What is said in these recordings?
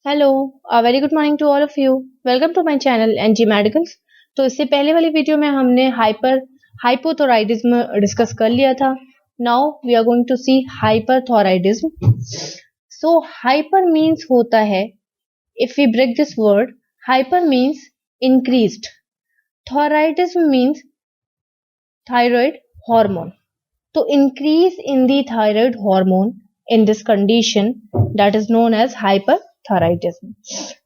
Hello, very good morning to all of you. Welcome to my channel NG medicals. तो इससे पहले वाली video में हमने हाइपोथायराइडिज्म डिस्कस कर लिया था। Now we are going to see hyperthyroidism. So hyper means होता है, if we break this word, hyper means increased, thyroidism means thyroid hormone. So increase in the thyroid hormone in this condition that is known as hyperthyroidism.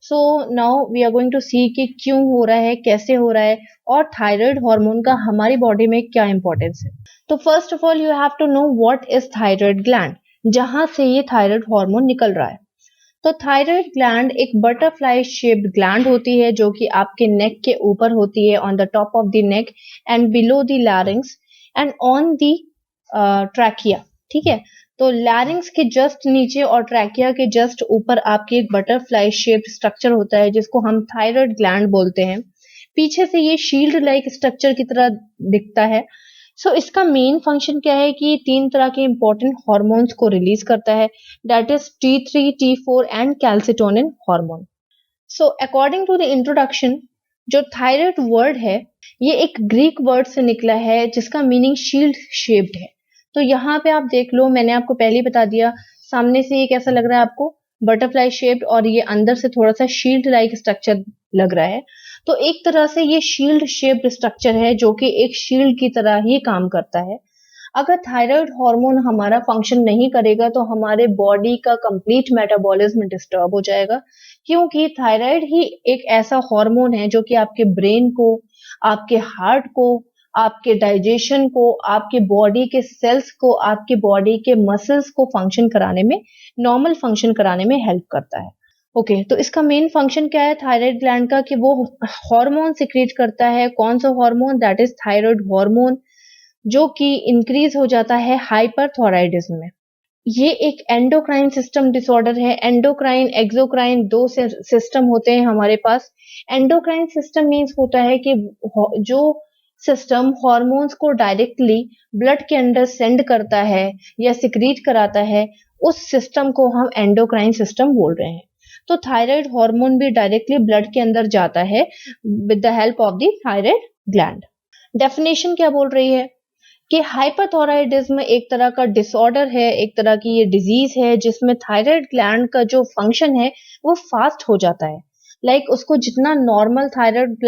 So now we are going to see कि क्यों हो रहा है, कैसे हो रहा है और थायराइड हार्मोन का हमारी बॉडी में क्या इंपॉर्टेंस है। तो first of all you have to know what is thyroid gland, जहां से ये थायराइड हार्मोन निकल रहा है। तो थायराइड ग्लैंड एक बटरफ्लाई शेप्ड ग्लैंड होती है जो कि आपके नेक के ऊपर होती है, on the top of the neck and below the larynx and on the trachea. ठीक है, तो लैरिंग्स के जस्ट नीचे और ट्रैकिया के जस्ट ऊपर आपके एक बटरफ्लाई शेप्ड स्ट्रक्चर होता है जिसको हम थायराइड ग्लैंड बोलते हैं। पीछे से ये शील्ड लाइक स्ट्रक्चर की तरह दिखता है। सो इसका मेन फंक्शन क्या है कि तीन तरह के इंपॉर्टेंट हार्मोन्स को रिलीज करता है, that is T3, T4 and calcitonin hormone. So according to the introduction, जो थायराइड वर्ड है ये एक ग्रीक वर्ड से निकला है जिसका मीनिंग शील्ड शेप्ड है। तो यहाँ पे आप देख लो, मैंने आपको पहले ही बता दिया, सामने से ये कैसा लग रहा है आपको, बटरफ्लाई शेप्ड, और ये अंदर से थोड़ा सा शील्ड लाइक स्ट्रक्चर लग रहा है। तो एक तरह से ये शील्ड शेप्ड स्ट्रक्चर है जो कि एक शील्ड की तरह ही काम करता है। अगर थायराइड हार्मोन हमारा फंक्शन नहीं करेगा तो हमारे बॉडी का कंप्लीट मेटाबॉलिज्म डिस्टर्ब हो जाएगा, क्योंकि थायराइड ही एक ऐसा हार्मोन है जो कि आपके ब्रेन को, आपके हार्ट को, आपके डाइजेशन को, आपके बॉडी के सेल्स को, आपके बॉडी के मसल्स को फंक्शन कराने में, नॉर्मल फंक्शन कराने में हेल्प करता है। ओके, तो इसका मेन फंक्शन क्या है थायराइड ग्लैंड का, कि वो हार्मोन सिक्रीट करता है। कौन सा hormone? That is thyroid hormone, जो कि इंक्रीज हो जाता है हाइपरथायराइडिज्म में। ये एक एंडोक्राइन सिस्टम डिसऑर्डर है। एंडोक्राइन, एक्सोक्राइन, दो सिस्टम होते हैं हमारे पास। एंडोक्राइन सिस्टम मीन्स होता है कि जो सिस्टम हार्मोन्स को डायरेक्टली ब्लड के अंदर सेंड करता है या सिक्रीट कराता है, उस सिस्टम को हम एंडोक्राइन सिस्टम बोल रहे हैं। तो थायराइड हार्मोन भी डायरेक्टली ब्लड के अंदर जाता है with the help of the thyroid gland. Definition क्या बोल रही है कि हाइपरथायराइडिज्म एक तरह का डिसऑर्डर है, एक तरह की ये डिजीज है जिसमें थायराइड ग्लैंड का जो फंक्शन है वो फास्ट हो जाता है। उसको जितना नॉर्मल थायराइड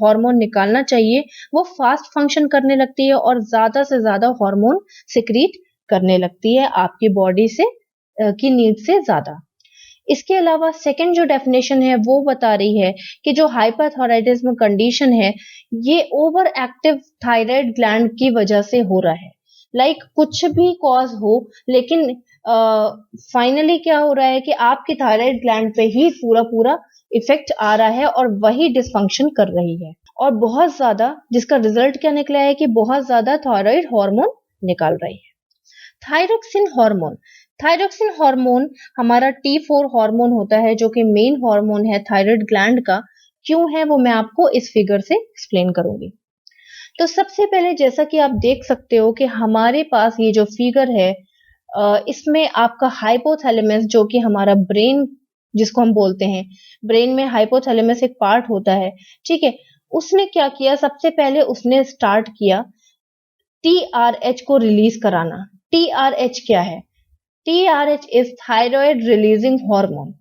हार्मोन निकालना चाहिए वो फास्ट फंक्शन करने लगती है और ज्यादा से ज्यादा हार्मोन सिक्रीट करने लगती है आपकी बॉडी से की नीड से ज्यादा। इसके अलावा सेकंड जो डेफिनेशन है वो बता रही है कि जो हाइपरथायराइडिज्म कंडीशन है ये ओवर एक्टिव थायराइड ग्लैंड की वजह से हो रहा है। कुछ भी कॉज हो, लेकिन फाइनली क्या हो रहा है कि आपकी थायराइड ग्लैंड पे ही पूरा पूरा इफेक्ट आ रहा है और वही डिसफंक्शन कर रही है, और बहुत ज्यादा, जिसका रिजल्ट क्या निकला है कि बहुत ज्यादा थायराइड हार्मोन निकाल रही है। थायरोक्सिन हार्मोन, थायरोक्सिन हार्मोन हमारा T4 हार्मोन होता है जो कि मेन हार्मोन है थायराइड ग्लैंड का। क्यों है वो मैं आपको इस फिगर से एक्सप्लेन करूंगी। तो सबसे पहले जैसा कि आप देख सकते हो कि हमारे पास ये जो फिगर है, इसमें आपका हाइपोथैलेमस, जो कि हमारा ब्रेन जिसको हम बोलते हैं, ब्रेन में हाइपोथैलेमस एक पार्ट होता है। ठीक है, उसने क्या किया, सबसे पहले उसने स्टार्ट किया TRH को रिलीज कराना। TRH क्या है? TRH is thyroid releasing hormone.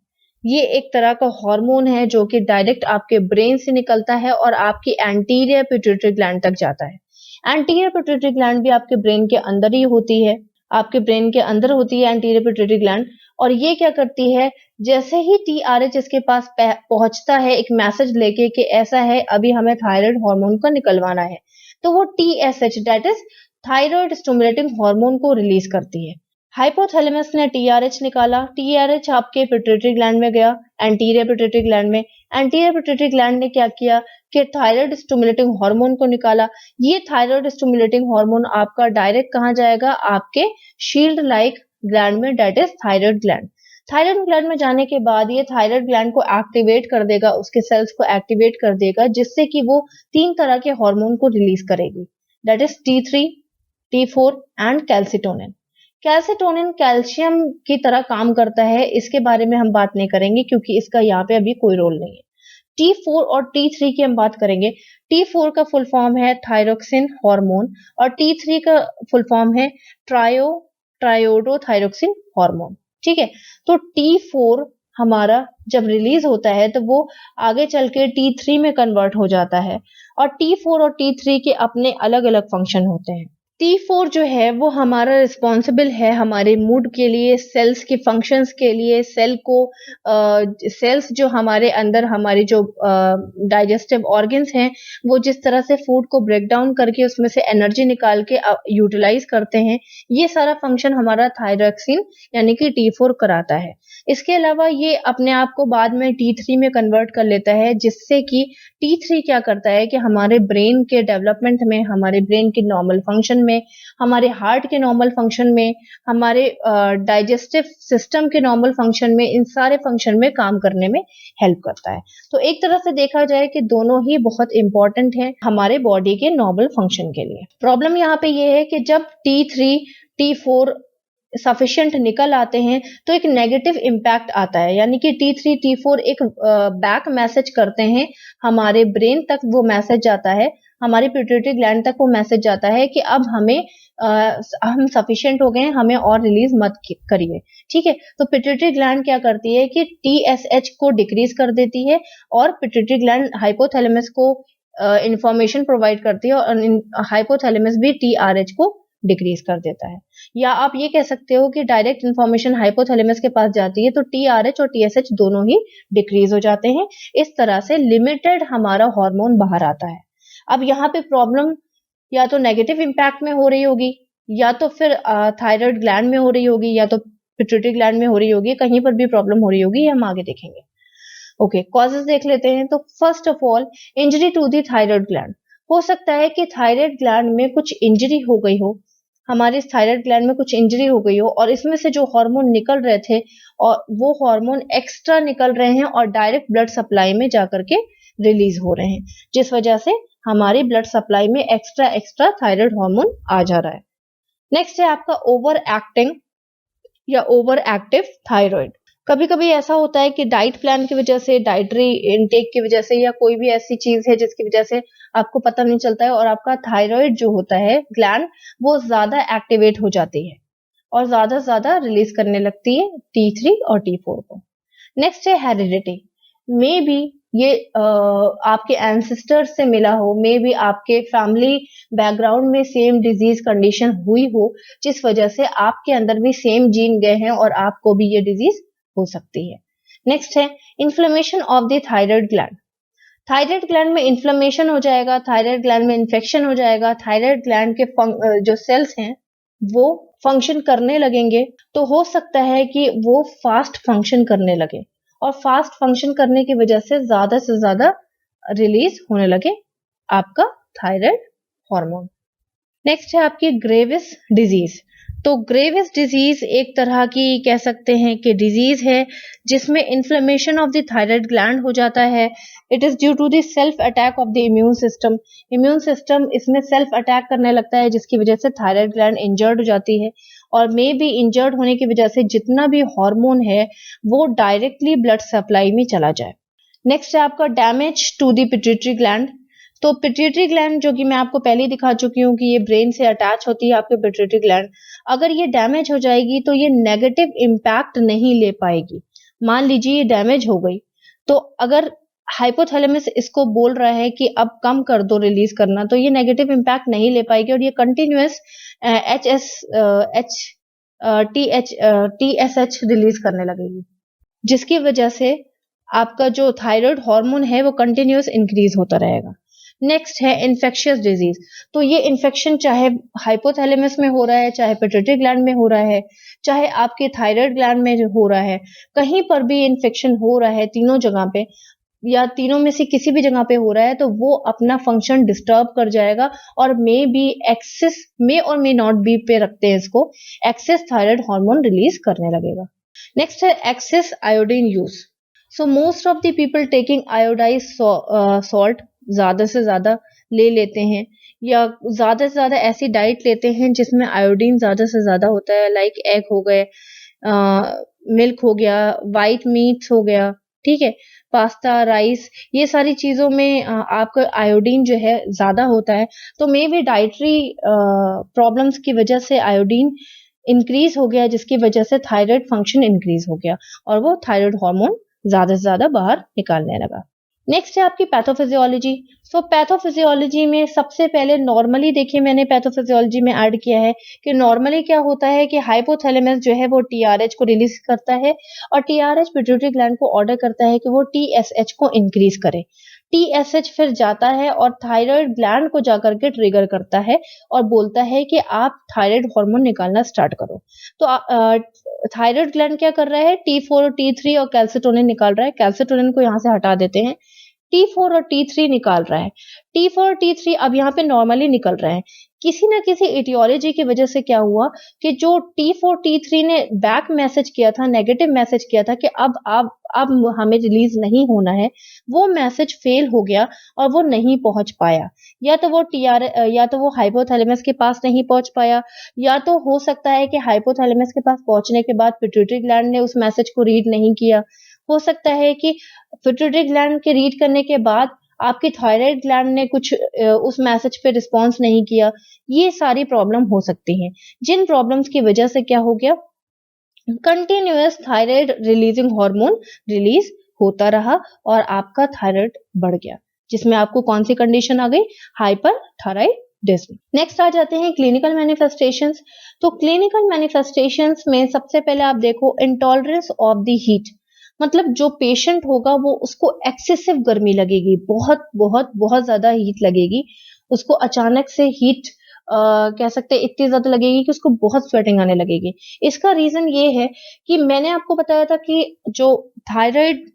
ये एक तरह का हार्मोन है जो कि डायरेक्ट आपके ब्रेन से निकलता है और आपकी एंटीरियर पिट्यूटरी ग्लैंड तक जाता है। एंटीरियर पिट्यूटरी ग्लैंड भी आपके ब्रेन के अंदर ही होती है, आपके ब्रेन के अंदर होती है एंटीरियर पिट्यूटरी ग्लैंड। और ये क्या करती है, जैसे ही TRH इसके पास पहुंचता है एक मैसेज लेके कि ऐसा है, अभी हमें थायराइड हार्मोन को निकलवाना है, तो वो TSH, that is thyroid stimulating hormone को रिलीज करती है। हाइपोथैलेमस ने TRH निकाला, TRH आपके पिट्यूटरी ग्लैंड में गया, एंटीरियर पिट्यूटरी ग्लैंड में। एंटीरियर पिट्यूटरी ग्लैंड ने क्या किया कि थायराइड स्टिमुलेटिंग हार्मोन को निकाला। ये थायराइड स्टिमुलेटिंग हार्मोन आपका डायरेक्ट कहाँ जाएगा, आपके शील्ड लाइक ग्लैंड में, that is thyroid gland. Thyroid gland में जाने के बाद ये थायराइड ग्लैंड को एक्टिवेट कर देगा, उसके सेल्स को एक्टिवेट कर देगा, जिससे कि वो तीन तरह के हार्मोन को रिलीज करेगी, that is T3, T4 and calcitonin. Calcitonin calcium की तरह काम करता है, इसके बारे में हम बात नहीं करेंगे क्योंकि इसका यहाँ पे अभी कोई रोल नहीं है। T4 और T3 की हम बात करेंगे। T4 का फुल फॉर्म है थायरोक्सिन हार्मोन और T3 का फुल फॉर्म है ट्रायोडोथायरोक्सिन हार्मोन। ठीक है, तो T4 हमारा जब रिलीज होता है तो वो आगे चल के T3 में कन्वर्ट हो जाता है और T4 और T3 के अपने अलग अलग फंक्शन होते हैं। T4 जो है वो हमारा रिस्पॉन्सिबल है हमारे मूड के लिए, सेल्स के फंक्शंस के लिए, सेल्स जो हमारे अंदर हमारे जो डाइजेस्टिव ऑर्गन्स हैं वो जिस तरह से फूड को ब्रेक डाउन करके उसमें से एनर्जी निकाल के यूटिलाइज करते हैं, ये सारा फंक्शन हमारा थायरोक्सिन यानी कि T4 कराता है। इसके अलावा ये अपने आप को बाद में T3 में कन्वर्ट कर लेता है, जिससे कि T3 क्या करता है कि हमारे ब्रेन के डेवलपमेंट में, हमारे ब्रेन के नॉर्मल फंक्शन में, हमारे हार्ट के नॉर्मल फंक्शन में, हमारे डाइजेस्टिव सिस्टम के नॉर्मल फंक्शन में, इन सारे फंक्शन में काम करने में हेल्प करता है। तो एक तरह से देखा जाए कि दोनों ही बहुत इंपॉर्टेंट है हमारे बॉडी के नॉर्मल फंक्शन के लिए। प्रॉब्लम यहाँ पे ये है कि जब T3 T4 सफिशिएंट निकल आते हैं तो एक नेगेटिव इम्पैक्ट आता है, यानी कि T3 T4 एक बैक मैसेज करते हैं हमारे ब्रेन तक, वो मैसेज जाता है हमारी पिट्यूटरी ग्लैंड तक, वो मैसेज जाता है कि अब हम सफिशिएंट हो गए हैं, हमें और रिलीज मत करिए। ठीक है, तो पिट्यूटरी ग्लैंड क्या करती है कि TSH को डिक्रीज कर देती है और पिट्यूटरी ग्लैंड हाइपोथैलेमस को इंफॉर्मेशन प्रोवाइड करती है और हाइपोथैलेमस भी TRH को डिक्रीज कर देता है। या आप ये कह सकते हो कि डायरेक्ट इंफॉर्मेशन हाइपोथैलेमस के पास जाती है तो TRH और TSH दोनों ही डिक्रीज हो जाते हैं। इस तरह से लिमिटेड हमारा हार्मोन बाहर आता है। अब यहाँ पे प्रॉब्लम या तो नेगेटिव इम्पैक्ट में हो रही होगी, या तो फिर थायराइड ग्लैंड में हो रही होगी, या तो पिट्यूटरी ग्लैंड में हो रही होगी, कहीं पर भी प्रॉब्लम हो रही होगी, हम आगे देखेंगे। ओके, कॉजेज देख लेते हैं। तो first of all, injury to the thyroid gland. हो सकता है कि थायराइड ग्लैंड में कुछ इंजरी हो गई हो, हमारे थायराइड ग्लैंड में कुछ इंजरी हो गई हो और इसमें से जो हार्मोन निकल रहे थे और वो हार्मोन एक्स्ट्रा निकल रहे हैं और डायरेक्ट ब्लड सप्लाई में जाकर के रिलीज हो रहे हैं, जिस वजह से हमारी ब्लड सप्लाई में एक्स्ट्रा थायराइड हार्मोन आ जा रहा है। नेक्स्ट है आपका ओवर एक्टिंग या ओवर एक्टिव थायराइड। कभी कभी ऐसा होता है कि डाइट प्लान की वजह से, डाइटरी इनटेक की वजह से, या कोई भी ऐसी चीज है जिसकी वजह से आपको पता नहीं चलता है और आपका थायराइड जो होता है ग्लैंड वो ज्यादा एक्टिवेट हो जाती है और ज्यादा रिलीज करने लगती है T3 और T4 को। नेक्स्ट है हेरिडिटी। मे बी ये आपके एंसेस्टर्स से मिला हो, मे बी आपके फैमिली बैकग्राउंड में सेम डिजीज कंडीशन हुई हो, जिस वजह से आपके अंदर भी सेम जीन गए हैं और आपको भी ये डिजीज हो सकती है। नेक्स्ट है inflammation of the thyroid gland. Thyroid gland में इन्फ्लेमेशन हो जाएगा, थायराइड ग्लैंड में इन्फेक्शन हो जाएगा, थायराइड ग्लैंड के जो सेल्स हैं वो फंक्शन करने लगेंगे, तो हो सकता है कि वो फास्ट फंक्शन करने लगे और फास्ट फंक्शन करने की वजह से ज्यादा रिलीज होने लगे आपका थायराइड हार्मोन। नेक्स्ट है आपकी ग्रेविस डिजीज। तो ग्रेविस डिजीज एक तरह की कह सकते हैं कि डिजीज है जिसमें inflammation of the thyroid gland हो जाता है। It is due to the self attack of the immune system. Immune system इसमें सेल्फ अटैक करने लगता है, जिसकी वजह से थायराइड ग्लैंड इंजर्ड हो जाती है और मे बी इंजर्ड होने की वजह से जितना भी हार्मोन है वो डायरेक्टली ब्लड सप्लाई में चला जाए। नेक्स्ट है आपका damage to the pituitary gland. तो पिट्यूटरी ग्लैंड जो कि मैं आपको पहले ही दिखा चुकी हूँ कि ये ब्रेन से अटैच होती है आपके पिट्यूटरी ग्लैंड, अगर ये डैमेज हो जाएगी तो ये नेगेटिव इम्पैक्ट नहीं ले पाएगी। मान लीजिए ये डैमेज हो गई, तो अगर हाइपोथैलेमस इसको बोल रहा है कि अब कम कर दो रिलीज करना, तो ये नेगेटिव इम्पैक्ट नहीं ले पाएगी और ये कंटिन्यूअस TSH रिलीज करने लगेगी, जिसकी वजह से आपका जो थायराइड हार्मोन है वो कंटिन्यूअस इंक्रीज होता रहेगा। नेक्स्ट है इन्फेक्शियस डिजीज। तो ये इन्फेक्शन चाहे हाइपोथैलेमस में हो रहा है, चाहे पिट्यूटरी ग्लैंड में हो रहा है, चाहे आपके थायराइड ग्लैंड में हो रहा है, कहीं पर भी इन्फेक्शन हो रहा है, तीनों जगह पे या तीनों में से किसी भी जगह पे हो रहा है, तो वो अपना फंक्शन डिस्टर्ब कर जाएगा और मे और मे नॉट बी पे रखते हैं इसको, एक्सेस थायराइड हार्मोन रिलीज करने लगेगा। नेक्स्ट है excess iodine use. So most of the people taking iodized salt ज्यादा से ज्यादा ले लेते हैं, या ज्यादा से ज्यादा ऐसी डाइट लेते हैं जिसमें आयोडीन ज्यादा से ज्यादा होता है, लाइक एग हो गए, मिल्क हो गया, व्हाइट मीट्स हो गया, ठीक है, पास्ता, राइस, ये सारी चीजों में आपका आयोडीन जो है ज्यादा होता है। तो मे बी डाइटरी प्रॉब्लम्स की वजह से आयोडीन इंक्रीज हो गया, जिसकी वजह से थायराइड फंक्शन इंक्रीज हो गया और वो थायराइड हार्मोन ज्यादा से ज्यादा बाहर निकालने लगा। नेक्स्ट है आपकी पैथोफिजियोलॉजी। सो पैथोफिजियोलॉजी में सबसे पहले नॉर्मली देखिए, मैंने पैथोफिजियोलॉजी में ऐड किया है कि नॉर्मली क्या होता है कि हाइपोथैलेमस जो है वो टीआरएच को रिलीज करता है और टीआरएच पिट्यूटरी ग्लैंड को ऑर्डर करता है कि वो टीएसएच को इंक्रीज करे। टीएसएच फिर जाता है और थायराइड ग्लैंड को जाकर के ट्रिगर करता है और बोलता है कि आप थायराइड हार्मोन निकालना स्टार्ट करो। तो थायराइड ग्लैंड क्या कर रहा है, T4 और T3 और कैल्सिटोनिन निकाल रहा है। कैल्सिटोनिन को यहाँ से हटा देते हैं, T4 और T3 निकाल रहा है। T4 और T3 अब यहाँ पे नॉर्मली निकल रहे हैं। किसी ना किसी एटियोलॉजी की वजह से क्या हुआ कि जो T4 T3 ने बैक मैसेज किया था, नेगेटिव मैसेज किया था कि अब हमें रिलीज नहीं होना है, वो मैसेज फेल हो गया और वो नहीं पहुंच पाया। या तो वो हाइपोथैलेमस के पास नहीं पहुंच पाया, या तो हो सकता है कि हाइपोथैलेमस के पास पहुंचने के बाद पिट्यूटरी ग्लैंड ने उस मैसेज को रीड नहीं किया। हो सकता है कि पिट्यूटरी ग्लैंड के रीड करने के बाद आपकी थायराइड ग्लैंड ने कुछ उस मैसेज पे रिस्पॉन्स नहीं किया। ये सारी प्रॉब्लम हो सकती हैं, जिन प्रॉब्लम्स की वजह से क्या हो गया, continuous thyroid releasing hormone release होता रहा और आपका थायराइड बढ़ गया, जिसमें आपको कौन सी कंडीशन आ गई, हाइपरथायराइडिज्म। नेक्स्ट आ जाते हैं क्लिनिकल मैनिफेस्टेशंस। तो क्लिनिकल मैनिफेस्टेशंस में सबसे पहले आप देखो इंटॉलरेंस ऑफ द हीट, मतलब जो पेशेंट होगा वो उसको एक्सेसिव गर्मी लगेगी, बहुत बहुत बहुत ज्यादा हीट लगेगी उसको, अचानक से हीट कह सकते हैं इतनी ज्यादा लगेगी कि उसको बहुत स्वेटिंग आने लगेगी। इसका रीजन ये है कि मैंने आपको बताया था कि जो थायराइड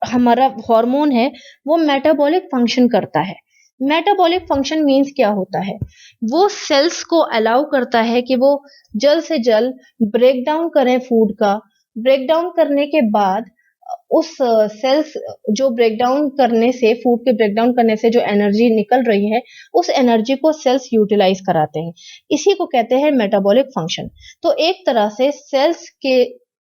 हमारा हार्मोन है वो मेटाबॉलिक फंक्शन करता है। मेटाबॉलिक फंक्शन मींस क्या होता है, वो सेल्स को अलाउ करता है कि वो जल्द से जल्द ब्रेक डाउन करें फूड का। ब्रेक डाउन करने के बाद उस सेल्स जो ब्रेक डाउन करने से, फूड के ब्रेक डाउन करने से जो एनर्जी निकल रही है, उस एनर्जी को सेल्स यूटिलाइज कराते हैं। इसी को कहते हैं मेटाबॉलिक फंक्शन। तो एक तरह से सेल्स के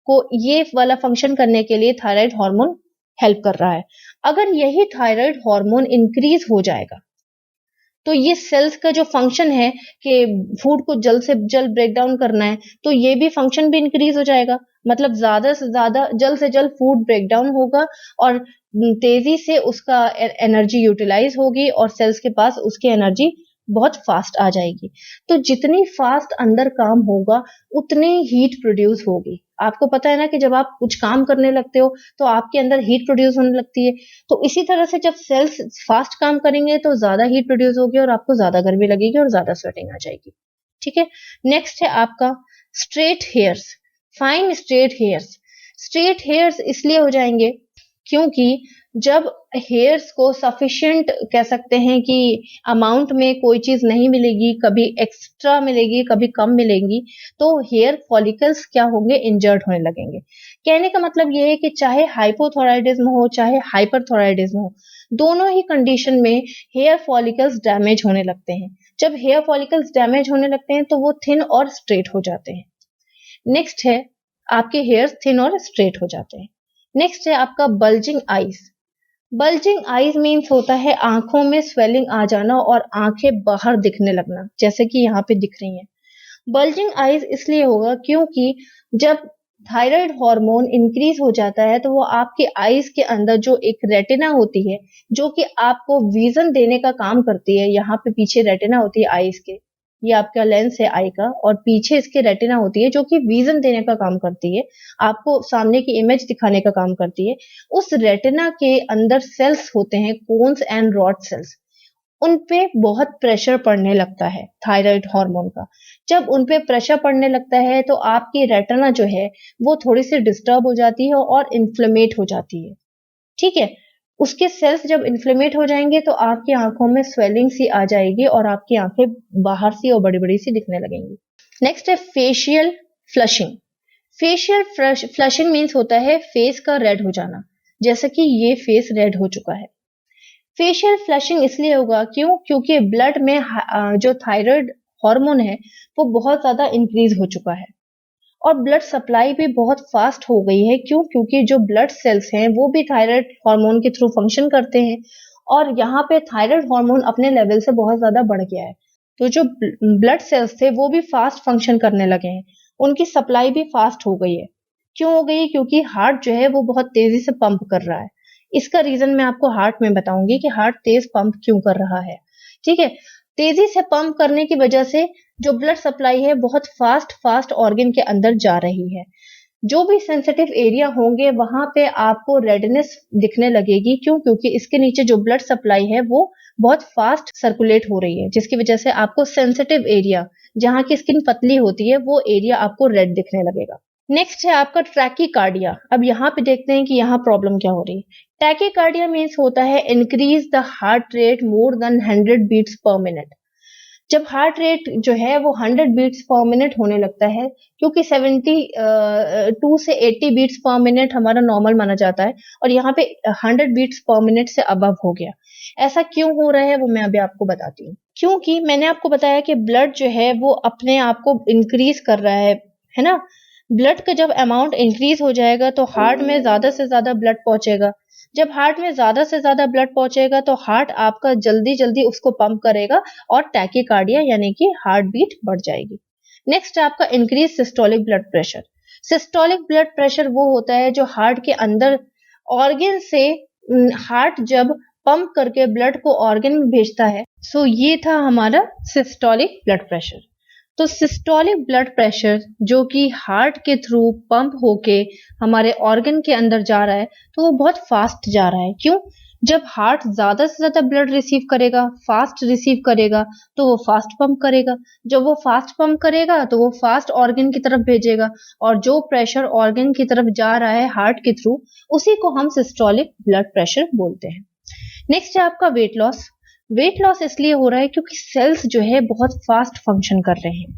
को ये वाला फंक्शन करने के लिए थायराइड हार्मोन हेल्प कर रहा है। अगर यही थायराइड हार्मोन इंक्रीज हो जाएगा तो ये सेल्स का जो फंक्शन है कि फूड को जल्द से जल्द ब्रेक डाउन करना है, तो ये भी फंक्शन भी इंक्रीज हो जाएगा। मतलब ज्यादा से ज्यादा जल्द से जल्द फूड ब्रेक डाउन होगा और तेजी से उसका एनर्जी यूटिलाइज होगी और सेल्स के पास उसकी एनर्जी बहुत फास्ट आ जाएगी। तो जितनी फास्ट अंदर काम होगा उतनी हीट प्रोड्यूस होगी। आपको पता है ना कि जब आप कुछ काम करने लगते हो तो आपके अंदर हीट प्रोड्यूस होने लगती है। तो इसी तरह से जब सेल्स फास्ट काम करेंगे तो ज्यादा हीट प्रोड्यूस होगी और आपको ज्यादा गर्मी लगेगी और ज्यादा स्वेटिंग आ जाएगी। ठीक है, नेक्स्ट है आपका straight hairs, fine straight hairs. Straight hairs इसलिए हो जाएंगे क्योंकि जब हेयर्स को सफिशिएंट कह सकते हैं कि अमाउंट में कोई चीज नहीं मिलेगी, कभी एक्स्ट्रा मिलेगी कभी कम मिलेगी, तो हेयर फॉलिकल्स क्या होंगे, इंजर्ड होने लगेंगे। कहने का मतलब ये है कि चाहे हाइपोथायराइडिज्म हो चाहे हाइपरथायराइडिज्म हो, दोनों ही कंडीशन में हेयर फॉलिकल्स डैमेज होने लगते हैं। जब हेयर फॉलिकल्स डैमेज होने लगते हैं तो वो थिन और स्ट्रेट हो जाते हैं। नेक्स्ट है आपके हेयर्स थिन और स्ट्रेट हो जाते हैं। नेक्स्ट है आपका bulging eyes. Bulging eyes means होता है आंखों में स्वेलिंग आ जाना और आंखें बाहर दिखने लगना, जैसे कि यहाँ पे दिख रही हैं। बल्जिंग आईज इसलिए होगा क्योंकि जब थायराइड हार्मोन इंक्रीज हो जाता है तो वो आपके आईज के अंदर जो एक रेटिना होती है जो कि आपको विजन देने का काम करती है, यहाँ पे पीछे रेटिना होती है आईज के, ये आपका लेंस है आई का, और पीछे इसके रेटिना होती है जो कि विजन देने का काम करती है, आपको सामने की इमेज दिखाने का काम करती है। उस रेटिना के अंदर सेल्स होते हैं कोन्स एंड रॉड सेल्स, उन पे बहुत प्रेशर पड़ने लगता है थायराइड हार्मोन का। जब उन पे प्रेशर पड़ने लगता है तो आपकी रेटिना जो है वो थोड़ी सी डिस्टर्ब हो जाती है और इन्फ्लेमेट हो जाती है। ठीक है, उसके सेल्स जब इन्फ्लेमेट हो जाएंगे तो आपकी आंखों में स्वेलिंग सी आ जाएगी और आपकी आंखें बाहर सी और बड़ी बड़ी सी दिखने लगेंगी। नेक्स्ट है facial flushing. Facial flushing means होता है फेस का रेड हो जाना, जैसे कि ये फेस रेड हो चुका है। फेशियल फ्लशिंग इसलिए होगा क्यों? क्योंकि ब्लड में जो थायराइड हार्मोन है वो बहुत ज्यादा इंक्रीज हो चुका है और ब्लड सप्लाई भी बहुत फास्ट हो गई है। क्यों? क्योंकि जो ब्लड सेल्स हैं वो भी थायराइड हार्मोन के थ्रू फंक्शन करते हैं और यहाँ पे थायराइड हार्मोन अपने लेवल से बहुत ज्यादा बढ़ गया है। तो जो ब्लड सेल्स थे वो भी फास्ट फंक्शन करने लगे हैं, उनकी सप्लाई भी फास्ट हो गई है। क्यों हो गई? क्योंकि हार्ट जो है वो बहुत तेजी से पंप कर रहा है। इसका रीजन मैं आपको हार्ट में बताऊंगी कि हार्ट तेज पंप क्यों कर रहा है। ठीक है, तेजी से पंप करने की वजह से जो ब्लड सप्लाई है बहुत फास्ट ऑर्गन के अंदर जा रही है। जो भी सेंसिटिव एरिया होंगे वहां पे आपको रेडनेस दिखने लगेगी। क्यों? क्योंकि इसके नीचे जो ब्लड सप्लाई है वो बहुत फास्ट सर्कुलेट हो रही है, जिसकी वजह से आपको सेंसिटिव एरिया जहां की स्किन पतली होती है वो एरिया आपको रेड दिखने लगेगा। नेक्स्ट है आपका ट्रैकीकार्डिया। अब यहाँ पे देखते हैं कि यहाँ प्रॉब्लम क्या हो रही है। टैकीकार्डिया मीन्स होता है increase the heart rate more than 100 beats per minute. जब हार्ट रेट जो है वो 100 बीट्स पर मिनट होने लगता है, क्योंकि 72 से 80 बीट्स पर मिनट हमारा नॉर्मल माना जाता है और यहाँ पे 100 बीट्स पर मिनट से अबव हो गया। ऐसा क्यों हो रहा है वो मैं अभी आपको बताती हूँ। क्योंकि मैंने आपको बताया कि ब्लड जो है वो अपने आप को इंक्रीज कर रहा है ना। ब्लड का जब अमाउंट इंक्रीज हो जाएगा तो हार्ट में ज्यादा से ज्यादा ब्लड पहुंचेगा। जब हार्ट में ज्यादा से ज्यादा ब्लड पहुंचेगा तो हार्ट आपका जल्दी जल्दी उसको पंप करेगा और टैकीकार्डिया यानी कि हार्ट बीट बढ़ जाएगी। नेक्स्ट आपका increase systolic blood pressure. Systolic blood pressure वो होता है जो हार्ट के अंदर ऑर्गन से हार्ट जब पंप करके ब्लड को ऑर्गन में भेजता है। सो ये था हमारा सिस्टोलिक ब्लड प्रेशर। तो सिस्टोलिक ब्लड प्रेशर जो कि हार्ट के थ्रू पंप होके हमारे ऑर्गन के अंदर जा रहा है तो वो बहुत फास्ट जा रहा है। क्यों? जब हार्ट ज्यादा से ज्यादा ब्लड रिसीव करेगा, फास्ट रिसीव करेगा, तो वो फास्ट पंप करेगा। जब वो फास्ट पंप करेगा तो वो फास्ट ऑर्गन की तरफ भेजेगा और जो प्रेशर ऑर्गन की तरफ जा रहा है हार्ट के थ्रू उसी को हम सिस्टोलिक ब्लड प्रेशर बोलते हैं। नेक्स्ट है आपका वेट लॉस। वेट लॉस इसलिए हो रहा है क्योंकि सेल्स जो है बहुत फास्ट फंक्शन कर रहे हैं।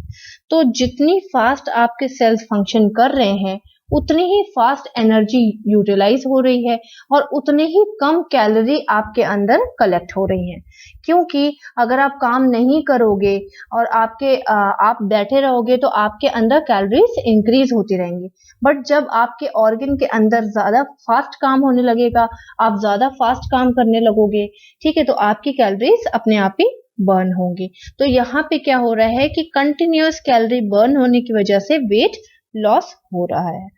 तो जितनी फास्ट आपके सेल्स फंक्शन कर रहे हैं उतनी ही फास्ट एनर्जी यूटिलाइज हो रही है और उतने ही कम कैलोरी आपके अंदर कलेक्ट हो रही है। क्योंकि अगर आप काम नहीं करोगे और आप बैठे रहोगे तो आपके अंदर कैलोरीज इंक्रीज होती रहेंगी। बट जब आपके ऑर्गन के अंदर ज्यादा फास्ट काम होने लगेगा, आप ज्यादा फास्ट काम करने लगोगे, ठीक है, तो आपकी कैलोरीज अपने आप ही बर्न होंगी। तो यहाँ पे क्या हो रहा है कि कंटिन्यूअस कैलोरी बर्न होने की वजह से वेट लॉस हो रहा है।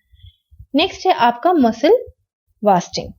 नेक्स्ट है आपका muscle wasting.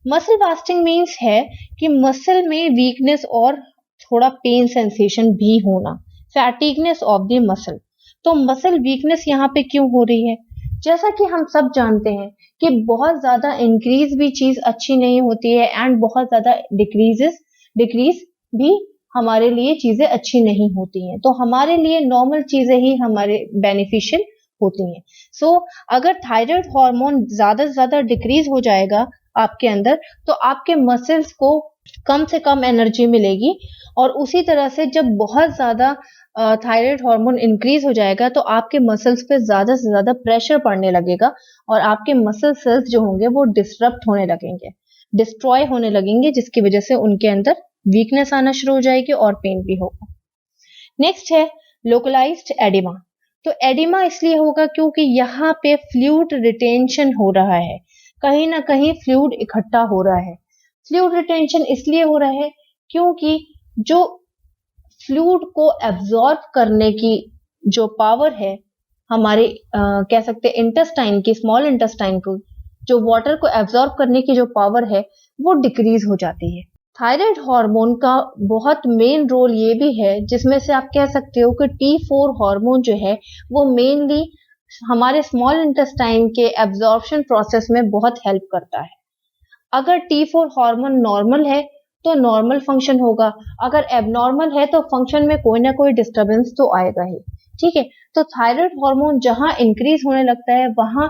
Muscle wasting means है कि मसल में वीकनेस और थोड़ा पेन सेंसेशन भी होना, फैटिगनेस ऑफ द मसल। तो मसल वीकनेस यहाँ पे क्यों हो रही है? जैसा कि हम सब जानते हैं कि बहुत ज्यादा इंक्रीज भी चीज अच्छी नहीं होती है एंड बहुत ज्यादा डिक्रीज भी हमारे लिए चीजें अच्छी नहीं होती हैं। तो हमारे लिए नॉर्मल चीजें ही हमारे बेनिफिशियल होती हैं। सो अगर थायराइड हार्मोन ज्यादा से ज्यादा डिक्रीज हो जाएगा आपके अंदर तो आपके मसल्स को कम से कम एनर्जी मिलेगी और उसी तरह से जब बहुत ज्यादा थायराइड हार्मोन इंक्रीज हो जाएगा तो आपके मसल्स पे ज्यादा से ज्यादा प्रेशर पड़ने लगेगा और आपके मसल सेल्स जो होंगे वो डिस्टरप्ट होने लगेंगे, डिस्ट्रॉय होने लगेंगे, जिसकी वजह से उनके अंदर वीकनेस आना शुरू हो जाएगी और पेन भी होगा। नेक्स्ट है लोकलाइज्ड एडिमा। तो एडिमा इसलिए होगा क्योंकि यहाँ पे फ्लूइड रिटेंशन हो रहा है, कहीं ना कहीं फ्लूइड इकट्ठा हो रहा है। फ्लूइड रिटेंशन इसलिए हो रहा है क्योंकि जो फ्लूइड को एब्जॉर्ब करने की जो पावर है हमारे कह सकते हैं इंटेस्टाइन की, स्मॉल इंटेस्टाइन को, जो वाटर को एब्जॉर्ब करने की जो पावर है वो डिक्रीज हो जाती है। थायराइड हार्मोन का बहुत मेन रोल ये भी है जिसमें से आप कह सकते हो कि T4 हार्मोन जो है वो मेनली हमारे स्मॉल इंटेस्टाइन के एब्जॉर्प्शन प्रोसेस में बहुत हेल्प करता है। अगर T4 हार्मोन नॉर्मल है तो नॉर्मल फंक्शन होगा, अगर एबनॉर्मल है तो फंक्शन में कोई ना कोई डिस्टरबेंस तो आएगा ही। ठीक है, तो थायराइड हार्मोन जहां इंक्रीज होने लगता है वहां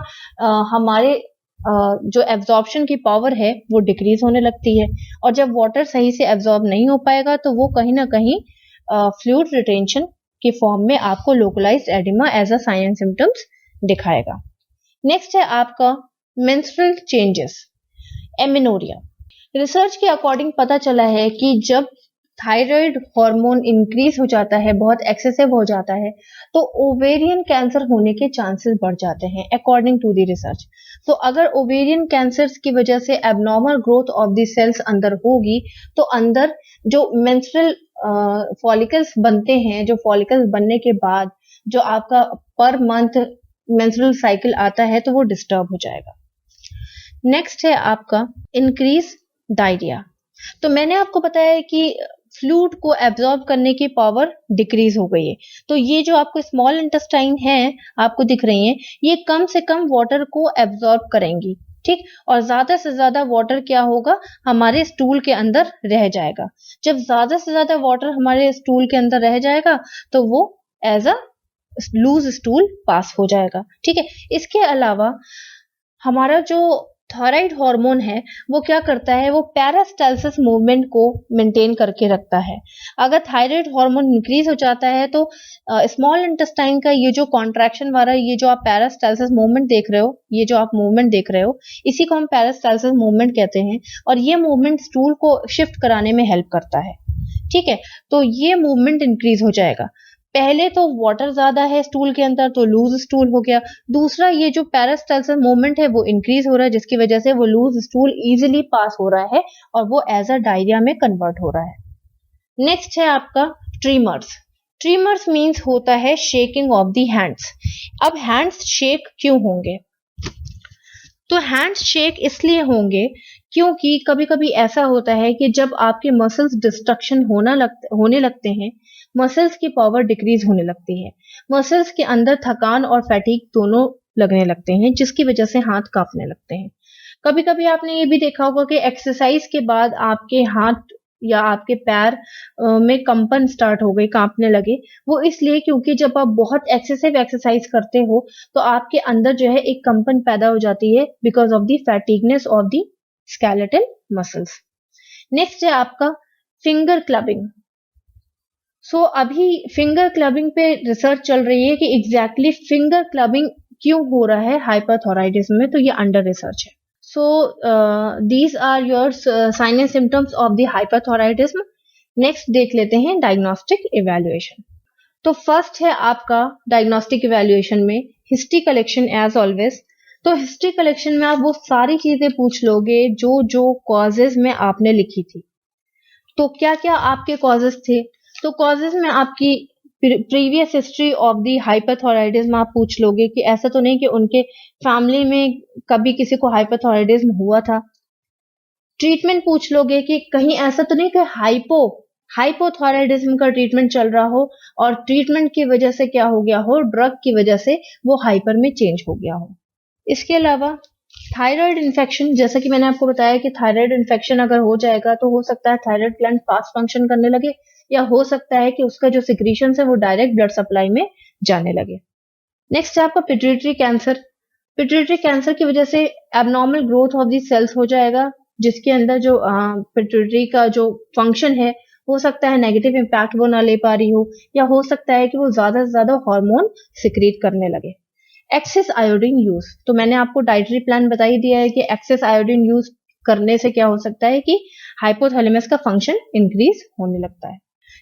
हमारे जो एब्जॉर्प्शन की पावर है वो डिक्रीज होने लगती है और जब वाटर सही से एब्जॉर्ब नहीं हो पाएगा तो वो कहीं ना कहीं फ्लूइड रिटेंशन के फॉर्म में आपको localised oedema as a sign and symptoms दिखाएगा। नेक्स्ट है आपका मेंस्ट्रुअल चेंजेस, एमेनोरिया। रिसर्च के अकॉर्डिंग पता चला है कि जब थायराइड हार्मोन इंक्रीज हो जाता है, बहुत एक्सेसिव हो जाता है, तो ओवेरियन कैंसर होने के चांसेस बढ़ जाते हैं अकॉर्डिंग टू द रिसर्च। तो अगर ओवेरियन कैंसर की वजह से abnormal growth of the cells अंदर होगी, तो अंदर जो मेंस्ट्रुअल फॉलिकल्स बनते हैं, जो फॉलिकल्स बनने के बाद जो आपका पर मंथ मेंस्ट्रुअल साइकिल आता है, तो वो डिस्टर्ब हो जाएगा। नेक्स्ट है आपका इंक्रीज डायरिया। तो मैंने आपको बताया कि फ्लूइड को एब्जॉर्ब करने की पावर डिक्रीज हो गई है। तो ये जो आपको स्मॉल इंटेस्टाइन है आपको दिख रही हैं, ये कम से कम वाटर को एब्जॉर्ब करेंगी, ठीक, और ज्यादा से ज्यादा वाटर क्या होगा, हमारे स्टूल के अंदर रह जाएगा। जब ज्यादा से ज्यादा वाटर हमारे स्टूल के अंदर रह जाएगा, तो वो as a loose stool pass हो जाएगा, ठीक है। इसके अलावा हमारा जो थायराइड हार्मोन है वो क्या करता है, वो पेरिस्टालसिस मूवमेंट को मेंटेन करके रखता है। अगर थायराइड हार्मोन इंक्रीज हो जाता है तो स्मॉल इंटेस्टाइन का ये जो कॉन्ट्रैक्शन वाला, ये जो आप पेरिस्टालसिस मूवमेंट देख रहे हो, ये जो आप मूवमेंट देख रहे हो, इसी को हम पेरिस्टालसिस मूवमेंट कहते हैं। और ये मूवमेंट स्टूल को शिफ्ट कराने में हेल्प करता है, ठीक है। तो ये मूवमेंट इंक्रीज हो जाएगा। पहले तो वाटर ज्यादा है स्टूल के अंदर, तो लूज स्टूल हो गया। दूसरा, ये जो पेरिस्टालसिस मूवमेंट है वो इंक्रीज हो रहा है, जिसकी वजह से वो लूज स्टूल इजीली पास हो रहा है और वो एज अ डायरिया में कन्वर्ट हो रहा है। नेक्स्ट है आपका ट्रीमर्स। ट्रीमर्स मीन्स होता है शेकिंग ऑफ द हैंड्स। अब हैंड्स शेक क्यों होंगे, तो हैंड्स शेक इसलिए होंगे क्योंकि कभी कभी ऐसा होता है कि जब आपके मसल्स डिस्ट्रक्शन होने लगते हैं, मसल्स की पावर डिक्रीज होने लगती है, मसल्स के अंदर थकान और फैटीग दोनों लगने लगते हैं, जिसकी वजह से हाथ कांपने लगते हैं। कभी कभी आपने ये भी देखा होगा कि एक्सरसाइज के बाद आपके हाथ या आपके पैर में कंपन स्टार्ट हो गई, कांपने लगे। वो इसलिए क्योंकि जब आप बहुत एक्सेसिव एक्सरसाइज करते हो तो आपके अंदर जो है एक कंपन पैदा हो जाती है because of the fatigueness of the skeletal muscles. Next है आपका फिंगर क्लबिंग। अभी फिंगर क्लबिंग पे रिसर्च चल रही है कि एग्जैक्टली फिंगर क्लबिंग क्यों हो रहा है हाइपरथायराइडिज्म में, तो ये अंडर रिसर्च है। These are your sign and symptoms of the hyperthyroidism. Next देख लेते हैं डायग्नोस्टिक इवैल्यूएशन। तो फर्स्ट है आपका डायग्नोस्टिक इवैल्यूएशन में हिस्ट्री कलेक्शन एज ऑलवेज। तो हिस्ट्री कलेक्शन में आप वो सारी चीजें पूछ लोगे जो जो कॉजेज में आपने लिखी थी। तो क्या क्या आपके कॉजेज थे, तो कॉजेज में आपकी previous history of the hyperthyroidism आप पूछ लोगे कि ऐसा तो नहीं कि उनके फैमिली में कभी किसी को हाइपरथायराइडिज्म हुआ था। ट्रीटमेंट पूछ लोगे कि कहीं ऐसा तो नहीं कि हाइपोथायराइडिज्म का ट्रीटमेंट चल रहा हो और ट्रीटमेंट की वजह से क्या हो गया हो, ड्रग की वजह से वो हाइपर में चेंज हो गया हो। इसके अलावा थायराइड इन्फेक्शन, जैसा कि मैंने आपको बताया कि थायराइड इन्फेक्शन अगर हो जाएगा तो हो सकता है थायराइड ग्लैंड फास्ट फंक्शन करने लगे, या हो सकता है कि उसका जो सिक्रीशन है वो डायरेक्ट ब्लड सप्लाई में जाने लगे। नेक्स्ट है आपका पिट्यूटरी कैंसर। पिट्यूटरी कैंसर की वजह से abnormal growth of the cells हो जाएगा, जिसके अंदर जो पिट्यूटरी का जो फंक्शन है हो सकता है नेगेटिव इम्पैक्ट वो ना ले पा रही हो, या हो सकता है कि वो ज्यादा से ज्यादा हार्मोन सिक्रीट करने लगे। एक्सेस आयोडीन यूज, तो मैंने आपको डाइटरी प्लान बता ही दिया है कि एक्सेस आयोडीन यूज करने से क्या हो सकता है कि हाइपोथैलेमस का फंक्शन इंक्रीज होने लगता है।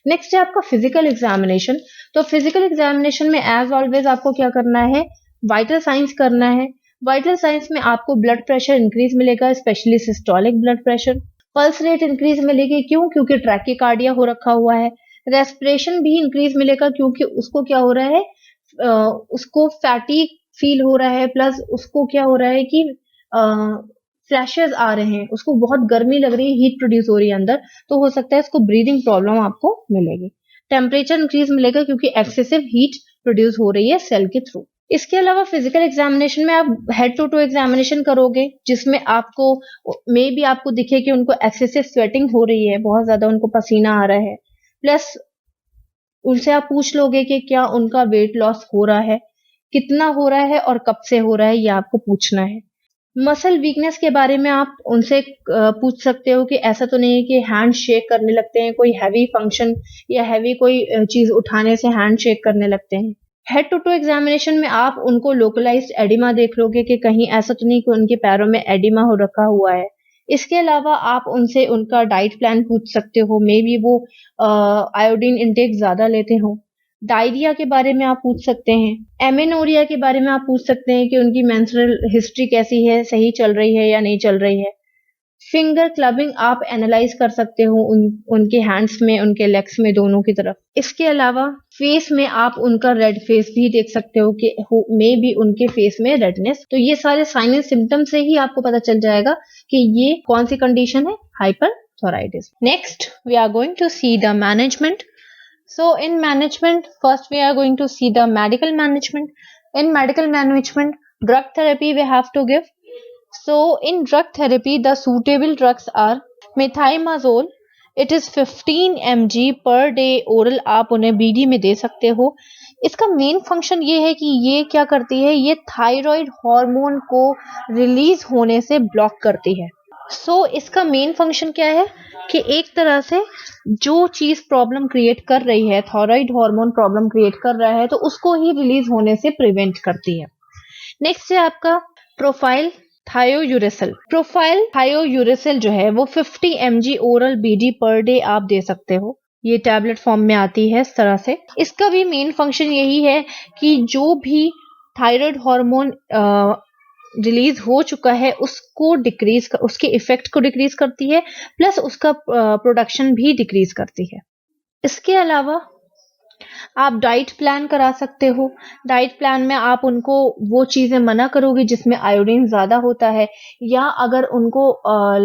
नेक्स्ट है आपका फिजिकल एग्जामिनेशन। तो फिजिकल एग्जामिनेशन में एज ऑलवेज आपको क्या करना है, वाइटल साइंस करना है। वाइटल साइंस में आपको ब्लड प्रेशर इंक्रीज मिलेगा, specially systolic blood pressure. Pulse rate increase मिलेगी, क्यों, क्योंकि ट्रैकीकार्डिया हो रखा हुआ है। रेस्पिरेशन भी इंक्रीज मिलेगा क्योंकि उसको क्या हो रहा है, उसको फैटीग फील हो रहा है, प्लस उसको क्या हो रहा है कि फ्लैशेस आ रहे हैं, उसको बहुत गर्मी लग रही है, हीट प्रोड्यूस हो रही है अंदर, तो हो सकता है उसको ब्रीदिंग प्रॉब्लम आपको मिलेगी। टेम्परेचर इंक्रीज मिलेगा क्योंकि एक्सेसिव हीट प्रोड्यूस हो रही है सेल के थ्रू। इसके अलावा फिजिकल एग्जामिनेशन में आप हेड टू टो एग्जामिनेशन करोगे, जिसमें आपको मे भी आपको दिखे कि उनको एक्सेसिव स्वेटिंग हो रही है, बहुत ज्यादा उनको पसीना आ रहा है, प्लस उनसे आप पूछ लोगे कि क्या उनका वेट लॉस हो रहा है, कितना हो रहा है और कब से हो रहा है, ये आपको पूछना है। मसल वीकनेस के बारे में आप उनसे पूछ सकते हो कि ऐसा तो नहीं है कि हैंड शेक करने लगते हैं, कोई हैवी फंक्शन या हैवी कोई चीज उठाने से हैंड शेक करने लगते हैं। हेड टू टो एग्जामिनेशन में आप उनको लोकलाइज्ड एडिमा देख लोगे कि कहीं ऐसा तो नहीं कि उनके पैरों में एडिमा हो रखा हुआ है, इसके अलावा आप उनसे उनका डाइट प्लान पूछ सकते हो, मे बी वो आयोडीन इंटेक ज़्यादा लेते हो। डायरिया के बारे में आप पूछ सकते हैं। एमेनोरिया के बारे में आप पूछ सकते हैं कि उनकी मेंस्ट्रुअल हिस्ट्री कैसी है, सही चल रही है या नहीं चल रही है। फिंगर क्लबिंग आप एनालाइज कर सकते हो उनके हैंड्स में, उनके लेग्स में, दोनों की तरफ। इसके अलावा फेस में आप उनका रेड फेस भी देख सकते हो कि मे बी उनके फेस में रेडनेस। तो ये सारे साइन एंड सिम्टम से ही आपको पता चल जाएगा कि ये कौन सी कंडीशन है, hyperthyroidism. Next we are going to see the management. So in management, first we are going to see the medical management. In medical management, drug therapy we have to give. So in drug therapy, the suitable drugs are methimazole. It is 15 mg per day oral. आप उन्हें BD में दे सकते हो। इसका main function ये है कि ये क्या करती है, ये थायराइड हार्मोन को रिलीज होने से ब्लॉक करती है। इसका मेन फंक्शन क्या है कि एक तरह से जो चीज प्रॉब्लम क्रिएट कर रही है, थायराइड हार्मोन प्रॉब्लम क्रिएट कर रहा है, तो उसको ही रिलीज होने से प्रिवेंट करती है। नेक्स्ट है आपका प्रोफाइल थायोयूरेसिल। प्रोफाइल थायोयूरेसिल जो है वो 50 mg oral BD per day आप दे सकते हो। ये टैबलेट फॉर्म में आती है इस तरह से। इसका भी मेन फंक्शन यही है कि जो भी थायराइड हार्मोन रिलीज हो चुका है उसको डिक्रीज, उसके इफेक्ट को डिक्रीज करती है, प्लस उसका प्रोडक्शन भी डिक्रीज करती है। इसके अलावा आप डाइट प्लान करा सकते हो। डाइट प्लान में आप उनको वो चीजें मना करोगे जिसमें आयोडीन ज्यादा होता है, या अगर उनको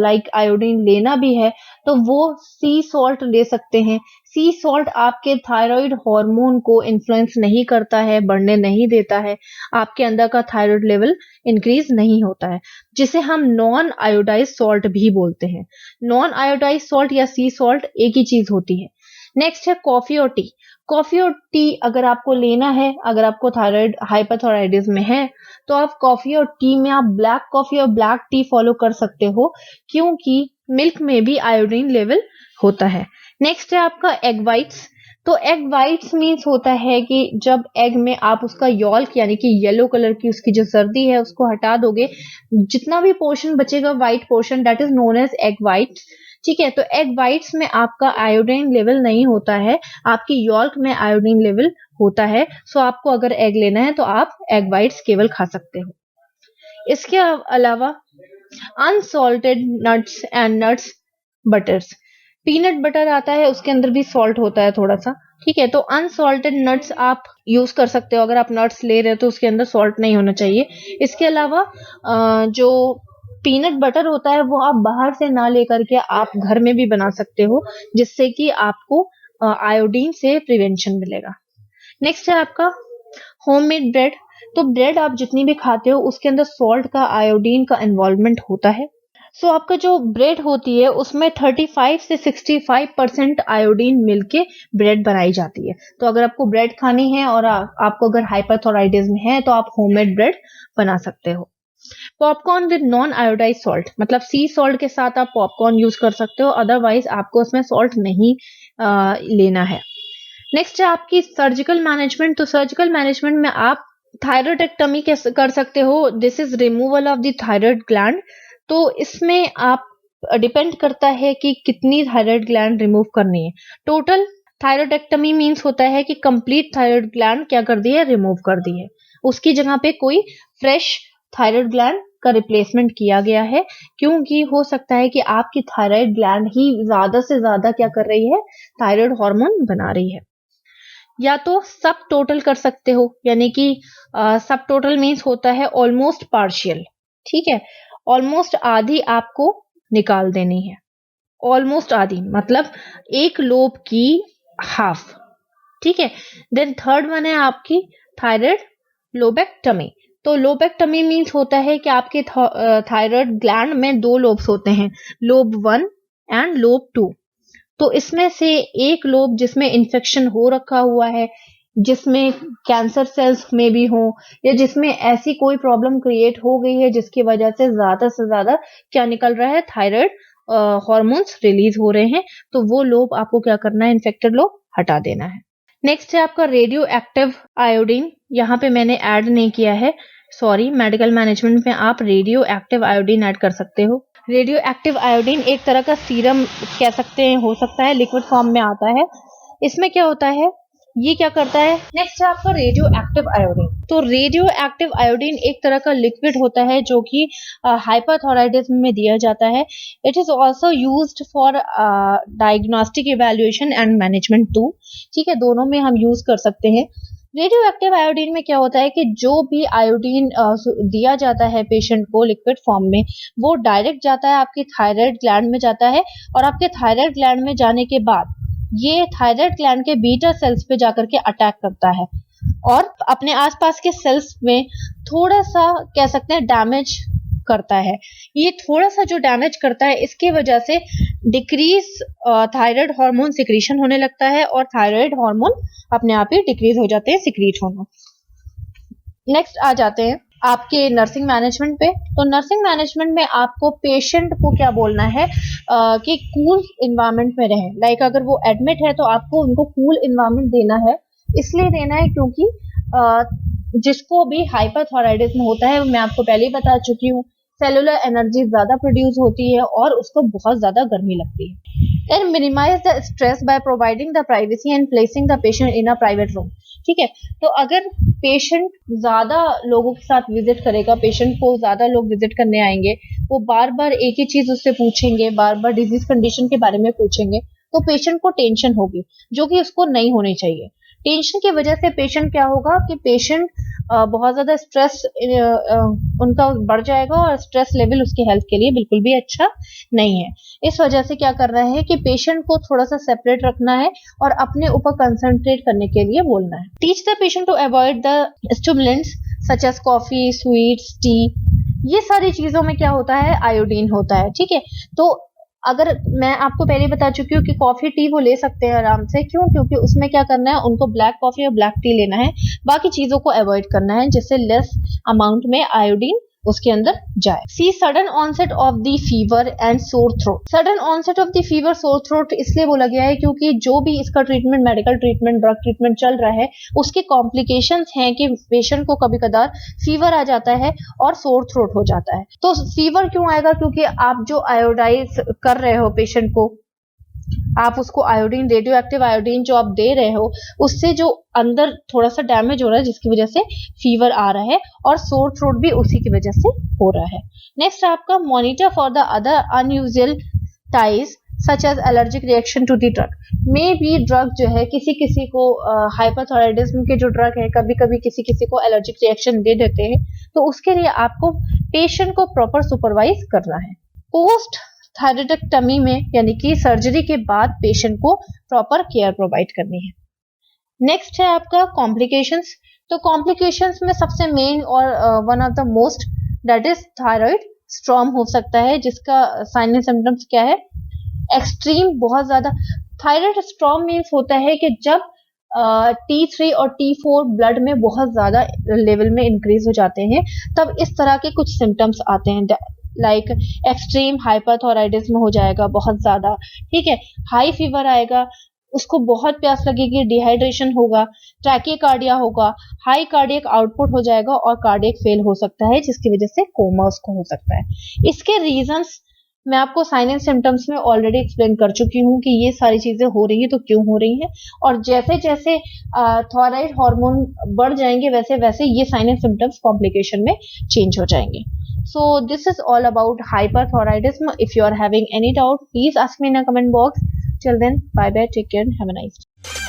लाइक आयोडीन लेना भी है तो वो सी सॉल्ट ले सकते हैं। सी सॉल्ट आपके थायराइड हार्मोन को इन्फ्लुएंस नहीं करता है, बढ़ने नहीं देता है, आपके अंदर का थायराइड लेवल इंक्रीज नहीं होता है, जिसे हम नॉन आयोडाइज सॉल्ट भी बोलते हैं। नॉन आयोडाइज सॉल्ट या सी सॉल्ट एक ही चीज होती है। नेक्स्ट है कॉफी और टी। कॉफी और टी अगर आपको लेना है, अगर आपको थायराइड हाइपरथायराइडिज्म है, तो आप कॉफी और टी में आप ब्लैक कॉफी और ब्लैक टी फॉलो कर सकते हो, क्योंकि मिल्क में भी आयोडीन लेवल होता है। नेक्स्ट है आपका एग वाइट्स। तो एग वाइट्स मीन्स होता है कि जब एग में आप उसका यॉल्क यानी कि येलो कलर की उसकी जो सर्दी है उसको हटा दोगे, जितना भी पोर्शन बचेगा white portion, that is known as egg whites. ठीक है, तो एग वाइट्स में आपका आयोडीन लेवल नहीं होता है, आपकी यॉल्क में आयोडीन लेवल होता है। सो आपको अगर एग लेना है तो आप एग वाइट्स केवल खा सकते हो। इसके अलावा unsalted nuts and nuts buttress. Peanut butter आता है, उसके अंदर भी सॉल्ट होता है थोड़ा सा। ठीक है, तो अनसॉल्टेड नट्स आप यूज कर सकते हो। अगर आप नट्स ले रहे हो तो उसके अंदर सॉल्ट नहीं होना चाहिए। इसके अलावा जो पीनट बटर होता है वो आप बाहर से ना लेकर के आप घर में भी बना सकते हो, जिससे कि आपको आयोडीन से प्रिवेंशन मिलेगा। नेक्स्ट है आपका होममेड ब्रेड। तो ब्रेड आप जितनी भी खाते हो उसके अंदर सॉल्ट का, आयोडीन का इन्वॉल्वमेंट होता है। सो आपका जो ब्रेड होती है उसमें 35 से 65% आयोडीन मिलके ब्रेड बनाई जाती है। तो अगर आपको ब्रेड खानी है और आपको अगर हाइपरथायराइडिज्म है तो आप होममेड ब्रेड बना सकते हो। Popcorn with non iodise salt, मतलब सी सॉल्ट के साथ आप पॉपकॉर्न यूज कर सकते हो, अदरवाइज आपको उसमें सॉल्ट नहीं लेना है। नेक्स्ट है आपकी सर्जिकल मैनेजमेंट। तो सर्जिकल मैनेजमेंट में आप थायराइडेक्टमी कर सकते हो। This is removal of the thyroid gland. तो इसमें आप डिपेंड करता है कि कितनी थायराइड ग्लैंड रिमूव करनी है। टोटल थायराइडेक्टमी मीन्स होता है कि कंप्लीट थायराइड ग्लैंड क्या कर दी है, रिमूव कर दी है, उसकी जगह पे कोई फ्रेश थायराइड ग्लैंड का रिप्लेसमेंट किया गया है, क्योंकि हो सकता है कि आपकी थायराइड ग्लैंड ही ज्यादा से ज्यादा क्या कर रही है, थायराइड हार्मोन बना रही है। या तो सब टोटल कर सकते हो, यानी कि सब टोटल मीन्स होता है ऑलमोस्ट पार्शियल। ठीक है, ऑलमोस्ट आधी आपको निकाल देनी है। ऑलमोस्ट आधी मतलब एक लोब की हाफ। ठीक है, देन थर्ड वन है आपकी थायराइड लोबेक्टमी। तो लोबेक्टमी मीन्स होता है कि आपके थायराइड ग्लैंड में दो लोब्स होते हैं, लोब 1 एंड लोब 2। तो इसमें से एक लोब जिसमें इन्फेक्शन हो रखा हुआ है, जिसमें कैंसर सेल्स में भी हो, या जिसमें ऐसी कोई प्रॉब्लम क्रिएट हो गई है जिसकी वजह से ज्यादा क्या निकल रहा है, थायराइड हार्मोन्स रिलीज हो रहे हैं, तो वो लोब आपको क्या करना है, इन्फेक्टेड लोब हटा देना है। नेक्स्ट है आपका रेडियो एक्टिव आयोडीन। यहाँ पे मैंने ऐड नहीं किया है, सॉरी। मेडिकल मैनेजमेंट में आप रेडियो एक्टिव आयोडीन ऐड कर सकते हो। रेडियो एक्टिव आयोडीन एक तरह का सीरम कह सकते हैं, हो सकता है, लिक्विड फॉर्म में आता है। इसमें क्या होता है, ये क्या करता है, नेक्स्ट है आपका रेडियो एक्टिव आयोडीन। तो रेडियो एक्टिव आयोडीन एक तरह का लिक्विड होता है जो कि हाइपरथायराइडिज्म में दिया जाता है। It is also used for diagnostic evaluation and management too. ठीक है, दोनों में हम यूज कर सकते हैं। रेडियो एक्टिव आयोडीन में क्या होता है कि जो भी आयोडीन दिया जाता है पेशेंट को लिक्विड फॉर्म में, वो डायरेक्ट जाता है आपकी थायराइड ग्लैंड में जाता है, और आपके थायराइड ग्लैंड में जाने के बाद ये थायराइड ग्लैंड के बीटा सेल्स पे जाकर के अटैक करता है और अपने आसपास के सेल्स में थोड़ा सा कह सकते हैं डैमेज करता है। ये थोड़ा सा जो डैमेज करता है, इसकी वजह से डिक्रीज थायराइड हार्मोन सिक्रीशन होने लगता है और थायराइड हार्मोन अपने आप ही डिक्रीज हो जाते हैं सिक्रीट होना। नेक्स्ट आ जाते हैं आपके नर्सिंग मैनेजमेंट पे। तो नर्सिंग मैनेजमेंट में आपको पेशेंट को क्या बोलना है कि कूल इन्वायरमेंट में रहे। लाइक अगर वो एडमिट है तो आपको उनको कूल इन्वायरमेंट देना है। इसलिए देना है क्योंकि जिसको भी हाइपरथायराइडिज्म होता है, मैं आपको पहले ही बता चुकी हूँ, सेलुलर एनर्जी ज्यादा प्रोड्यूस होती है और उसको बहुत ज्यादा गर्मी लगती है। Then minimize the stress by providing the privacy and placing the patient in a private room. ठीक है, तो अगर पेशेंट ज्यादा लोगों के साथ विजिट करेगा, पेशेंट को ज्यादा लोग विजिट करने आएंगे, वो बार बार एक ही चीज उससे पूछेंगे, बार बार डिजीज कंडीशन के बारे में पूछेंगे, तो पेशेंट को टेंशन होगी जो कि उसको नहीं होनी चाहिए। टेंशन की वजह से पेशेंट क्या होगा कि पेशेंट बहुत ज्यादा स्ट्रेस उनका बढ़ जाएगा और स्ट्रेस लेवल उसकी हेल्थ के लिए बिल्कुल भी अच्छा नहीं है। इस वजह से क्या करना है कि पेशेंट को थोड़ा सा सेपरेट रखना है और अपने ऊपर कंसंट्रेट करने के लिए बोलना है। Teach the patient to avoid the stimulants such as coffee, sweets, tea. ये सारी चीजों में क्या होता है, आयोडीन होता है। ठीक है, तो अगर मैं आपको पहले बता चुकी हूँ कि कॉफी टी वो ले सकते हैं आराम से, क्यों, क्योंकि उसमें क्या करना है, उनको ब्लैक कॉफी और ब्लैक टी लेना है, बाकी चीजों को अवॉइड करना है जिससे लेस अमाउंट में आयोडीन उसके अंदर जाए। C sudden onset of the fever and sore throat. Sudden onset of the fever, sore throat इसलिए बोला गया है क्योंकि जो भी इसका treatment, medical treatment, drug treatment चल रहा है, उसके कॉम्प्लिकेशंस हैं कि पेशेंट को कभी कदार फीवर आ जाता है और सोर थ्रोट हो जाता है। तो फीवर क्यों आएगा, क्योंकि आप जो आयोडाइज कर रहे हो पेशेंट को, आप उसको आयोडीन, रेडियो एक्टिव आयोडीन जो आप दे रहे हो, उससे जो अंदर थोड़ा सा डैमेज हो रहा है जिसकी वजह से फीवर आ रहा है, और सोर थ्रोट भी उसी की वजह से हो रहा है। नेक्स्ट आपका monitor for the other unusual ties such as allergic reaction to the drug. May be drug जो है किसी किसी को हाइपरथायराइडिज्म के जो ड्रग है कभी कभी किसी किसी को एलर्जिक रिएक्शन दे देते हैं, तो उसके लिए आपको पेशेंट को प्रॉपर सुपरवाइज करना है। पोस्ट थायराइडेक्टमी में यानी कि सर्जरी के बाद पेशेंट को प्रॉपर केयर प्रोवाइड करनी है। नेक्स्ट है आपका कॉम्प्लिकेशंस। तो कॉम्प्लिकेशंस में सबसे मेन और one of the most that is thyroid storm हो सकता है, जिसका साइन एंड सिम्टम्स क्या है, एक्सट्रीम बहुत ज्यादा। थायराइड स्ट्रॉम मीन्स होता है कि जब T3 और T4 ब्लड में बहुत ज्यादा लेवल में इंक्रीज हो जाते हैं, तब इस तरह के कुछ सिम्टम्स आते हैं, लाइक एक्सट्रीम हाइपरथायराइडिज्म हो जाएगा बहुत ज्यादा। ठीक है, हाई फीवर आएगा, उसको बहुत प्यास लगेगी, डिहाइड्रेशन होगा, टैकीकार्डिया होगा, हाई कार्डियक आउटपुट हो जाएगा और कार्डियक फेल हो सकता है, जिसकी वजह से कोमा उसको हो सकता है। इसके रीजंस मैं आपको साइन एंड सिम्टम्स में ऑलरेडी एक्सप्लेन कर चुकी हूँ कि ये सारी चीजें हो रही है तो क्यों हो रही हैं, और जैसे जैसे थायराइड हार्मोन बढ़ जाएंगे वैसे वैसे ये साइन एंड सिम्टम्स कॉम्प्लिकेशन में चेंज हो जाएंगे। So this is all about hyperthyroidism. If you are having any doubt, please ask me in a comment box. Till then, bye bye, take care and have a nice day.